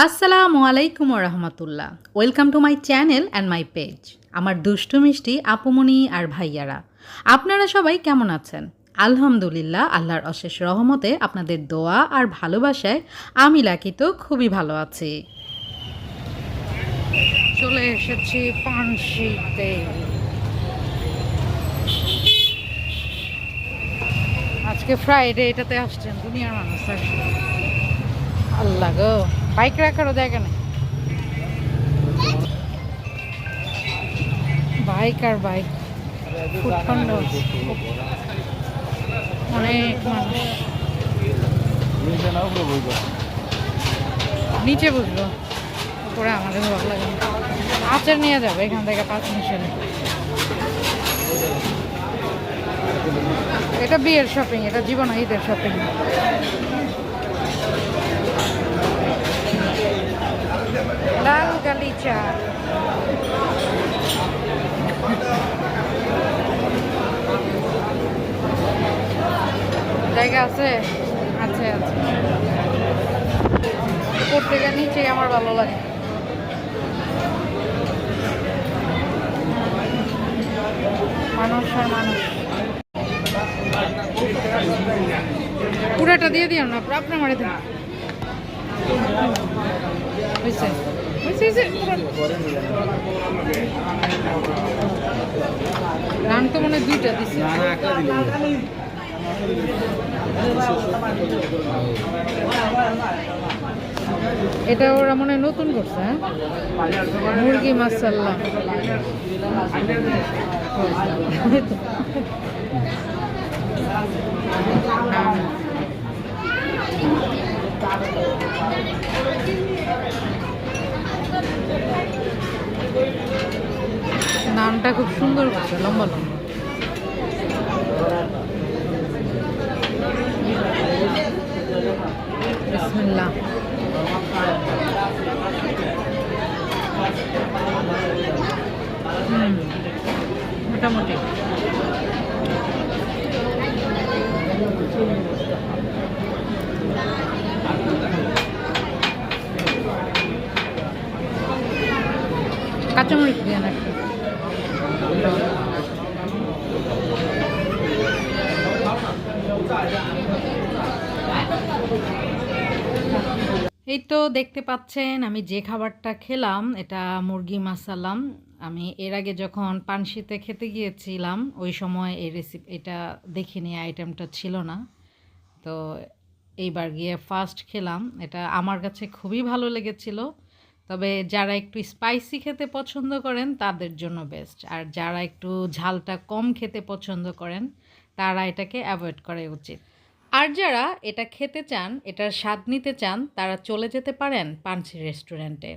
আসসালামু আলাইকুম রহমতুল্লাহ। Welcome to my channel and my page. আমার দুষ্টু মিষ্টি আপুমনি আর ভাইয়ারা, আপনারা সবাই কেমন আছেন? আলহামদুলিল্লাহ, আল্লাহর অশেষ রহমতে আপনাদের দোয়া আর ভালোবাসায় আমি লাকি তো খুবই ভালো আছি। চলে এসেছি পানশিতে। আজকে ফ্রাইডে, এটাতে আসছেন দুনিয়ার মানুষ। আল্লাহ গো, বাইক রাখারও জায়গা নেই। বাইক আর বাইক, ফুটখণ্ড, অনেক মানুষ। নিচে বুঝবো, উপরে আমাদের ভালো লাগে না। আচার নিয়ে যাবে এখান থেকে 5 মিনিট। এটা বিয়ের শপিং, এটা জীবন ঈদের শপিং। লাল গালিচা, জায়গা আছে, আছে আছে। করতে গিয়ে নিচে আমার ভালো লাগে। মানুষ আর মানুষ। পুরাটা দিয়ে দিও না, আপনার মারে দেন। হয়েছে রান তো মনে হয় 2টা দিচ্ছে। এটা ওরা মনে হয় নতুন করছে। হ্যাঁ, মুরগি মাসাল্লা। নামটা খুব সুন্দর করছে, লম্বা লম্বা। বিসমিল্লাহ। মোটামুটি কাঁচামরিচ দিয়ে না একটু। এই তো দেখতে পাচ্ছেন আমি যে খাবারটা খেলাম, এটা মুরগি মাসালাম। আমি এর আগে যখন পানশিতে খেতে গিয়েছিলাম ওই সময় এই এটা দেখিনি, আইটেমটা ছিল না। তো এইবার গিয়ে ফার্স্ট খেলাম, এটা আমার কাছে খুবই ভালো লেগেছিল। তবে যারা একটু স্পাইসি খেতে পছন্দ করেন তাদের জন্য বেস্ট, আর যারা একটু ঝালটা কম খেতে পছন্দ করেন তারা এটাকে অ্যাভয়েড করা উচিত। আর যারা এটা খেতে চান, এটার স্বাদ নিতে চান, তারা চলে যেতে পারেন পানশি রেস্টুরেন্টে।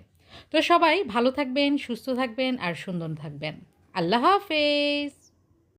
তো সবাই ভালো থাকবেন, সুস্থ থাকবেন আর সুন্দর থাকবেন। আল্লাহ হাফেজ।